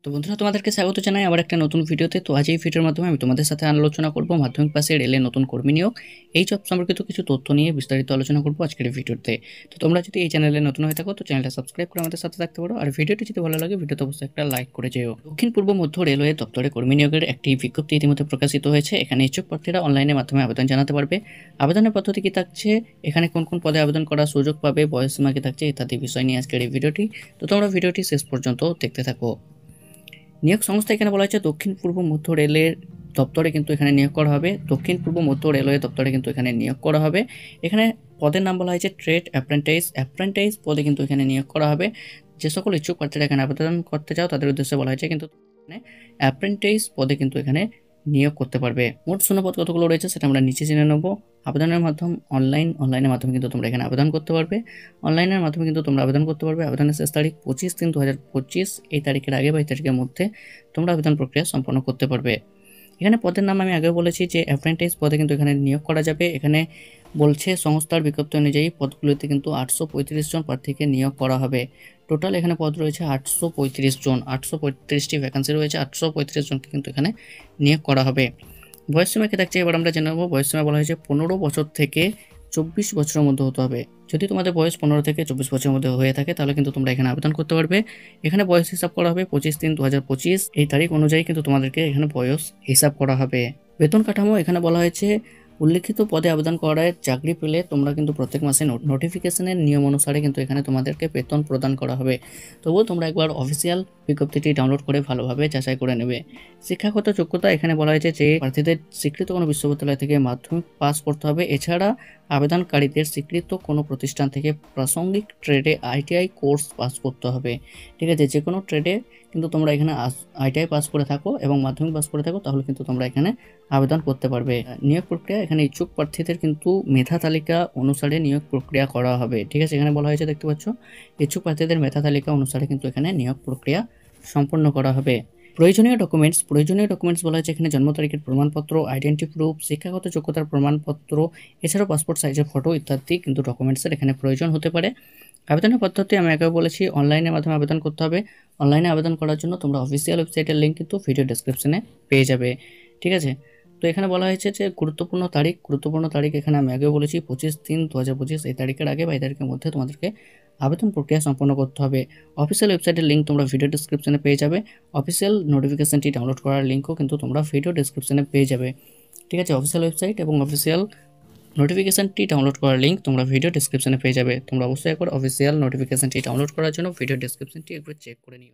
তো বন্ধুরা, তোমাদেরকে স্বাগত জানাই আবার একটা নতুন ভিডিওতে। তো আজ এই ভিডিওর মাধ্যমে আমি তোমাদের সাথে আলোচনা করব মাধ্যমিক পাশে রেলের নতুন কর্মী নিয়োগ এই জব সম্পর্কিত কিছু তথ্য নিয়ে বিস্তারিত আলোচনা করব আজকের এই ভিডিওতে। তো তোমরা যদি এই চ্যানেলে নতুন হয়ে থাকো তো চ্যানেলটা সাবস্ক্রাইব করে আমাদের সাথে থাকতে পারো, আর ভিডিওটি যদি ভালো লাগে ভিডিওতে অবশ্যই একটা লাইক করে যেও। দক্ষিণ পূর্ব মধ্য রেলওয়ে দপ্তরে কর্মী নিয়োগের একটি বিজ্ঞপ্তি ইতিমধ্যে প্রকাশিত হয়েছে। এখানে ইচ্ছুক প্রার্থীরা অনলাইনের মাধ্যমে আবেদন জানাতে পারবে। আবেদনের পদ্ধতি কি থাকছে, এখানে কোন কোন পদে আবেদন করার সুযোগ পাবে, বয়সসীমা কি থাকছে ইত্যাদি বিষয় নিয়ে আজকের এই ভিডিওটি। তো তোমরা ভিডিওটি শেষ পর্যন্ত দেখতে থাকো। নিয়োগ সংস্থা এখানে বলা হয়েছে দক্ষিণ পূর্ব মধ্য রেলের দপ্তরে কিন্তু এখানে নিয়োগ করা হবে। দক্ষিণ পূর্ব মধ্য রেলওয়ে দপ্তরে কিন্তু এখানে নিয়োগ করা হবে। এখানে পদের নাম বলা হয়েছে ট্রেড অ্যাপ্রেন্টাইজ পদে কিন্তু এখানে নিয়োগ করা হবে। যে সকল ইচ্ছুক প্রার্থীরা এখানে আবেদন করতে চাও তাদের উদ্দেশ্যে বলা হয়েছে কিন্তু এখানে অ্যাপ্রেন্টাইজ পদে কিন্তু এখানে নিয়োগ করতে পারবে। মোট শূন্যপদ কতগুলো রয়েছে সেটা আমরা নিচে জেনে নেব। আবেদনের মাধ্যম অনলাইনের মাধ্যমে কিন্তু তোমরা এখানে আবেদন করতে পারবে। অনলাইনের মাধ্যমে কিন্তু তোমরা আবেদন করতে পারবে। আবেদনের শেষ তারিখ 25/3/2025। এই তারিখের আগে বা এই তারিখের মধ্যে তোমরা আবেদন প্রক্রিয়া সম্পন্ন করতে পারবে। এখানে পদের নাম আমি আগে বলেছি যে অ্যাপ্রেন্টিস পদে কিন্তু এখানে নিয়োগ করা যাবে। এখানে বলছে সংস্থার বিজ্ঞপ্তি অনুযায়ী পদগুলিতে কিন্তু 835 জন প্রার্থীকে নিয়োগ করা হবে। টোটাল এখানে পদ রয়েছে 835 জন, 835টি ভ্যাকান্সি রয়েছে, 835 জনকে কিন্তু এখানে নিয়োগ করা হবে। বয়সসীমা কি থাকছে এবার আমরা জেনে নেব। বয়সসীমা বলা হয়েছে 15 বছর থেকে 24 বছরের মধ্যে হতে হবে। যদি তোমাদের বয়স 15 থেকে 24 বছরের মধ্যে হয়ে থাকে তাহলে কিন্তু তোমরা এখানে আবেদন করতে পারবে। এখানে বয়স হিসাব করা হবে 25/3/2025। এই তারিখ অনুযায়ী কিন্তু তোমাদেরকে এখানে বয়স হিসাব করা হবে। বেতন কাঠামো এখানে বলা হয়েছে উল্লেখিত পদে আবেদন করার চাকরি পেলে তোমরা কিন্তু প্রত্যেক মাসে নোটিফিকেশনের নিয়ম অনুসারে কিন্তু এখানে তোমাদেরকে বেতন প্রদান করা হবে। তবুও তোমরা একবার অফিসিয়াল বিজ্ঞপ্তিটি ডাউনলোড করে ভালোভাবে যাচাই করে নেবে। শিক্ষাগত যোগ্যতা এখানে বলা হয়েছে যে প্রার্থীদের স্বীকৃত কোনো বিশ্ববিদ্যালয় থেকে মাধ্যমিক পাস করতে হবে। এছাড়া আবেদনকারীদের স্বীকৃত কোনো প্রতিষ্ঠান থেকে প্রাসঙ্গিক ট্রেডে আইটিআই কোর্স পাস করতে হবে। ঠিক আছে, যে কোনো ট্রেডে কিন্তু তোমরা এখানে আইটিআই পাস করে থাকো এবং মাধ্যমিক পাস করে থাকো তাহলে কিন্তু তোমরা এখানে আবেদন করতে পারবে। নিয়োগ প্রক্রিয়া এখানে ইচ্ছুক প্রার্থীদের কিন্তু মেধা তালিকা অনুসারে নিয়োগ প্রক্রিয়া করা হবে। ঠিক আছে, এখানে বলা হয়েছে দেখতে পাচ্ছ ইচ্ছুক প্রার্থীদের মেধা তালিকা অনুসারে কিন্তু এখানে নিয়োগ প্রক্রিয়া সম্পন্ন করা হবে। প্রয়োজনীয় ডকুমেন্টস বলা হয়েছে এখানে জন্ম তারিখের প্রমাণপত্র, আইডেন্টি প্রুফ, শিক্ষাগত যোগ্যতার প্রমাণপত্র, এছাড়াও পাসপোর্ট সাইজের ফটো ইত্যাদি কিন্তু ডকুমেন্টসের এখানে প্রয়োজন হতে পারে। আবেদনের পদ্ধতি আমি আগে বলেছি অনলাইনের মাধ্যমে আবেদন করতে হবে। অনলাইনে আবেদন করার জন্য তোমরা অফিসিয়াল ওয়েবসাইটের লিঙ্ক কিন্তু ভিডিও ডেসক্রিপশনে পেয়ে যাবে। ঠিক আছে, তো এখানে বলা হয়েছে যে গুরুত্বপূর্ণ তারিখ এখানে আমি আগে বলেছি 25/3/2025। এই তারিখের আগে বা এই তারিখের মধ্যে তোমাদেরকে আবেদন প্রক্রিয়া সম্পন্ন করতে হবে। অফিসিয়াল ওয়েবসাইটের লিঙ্ক তোমরা ভিডিও ডেসক্রিপশনে পেয়ে যাবে। অফিসিয়াল নোটিফিকেশনটি ডাউনলোড করার লিঙ্কও কিন্তু তোমরা ভিডিও ডেসক্রিপশনে পেয়ে যাবে। ঠিক আছে, অফিসিয়াল ওয়েবসাইট এবং অফিসিয়াল নোটিফিকেশনটি ডাউনলোড করার লিঙ্ক তোমরা ভিডিও ডেসক্রিপশনে পেয়ে যাবে। তোমরা অবশ্যই একবার অফিসিয়াল নোটিফিকেশনটি ডাউনলোড করার জন্য ভিডিও ডেসক্রিপশনটি একবার চেক করে নিও।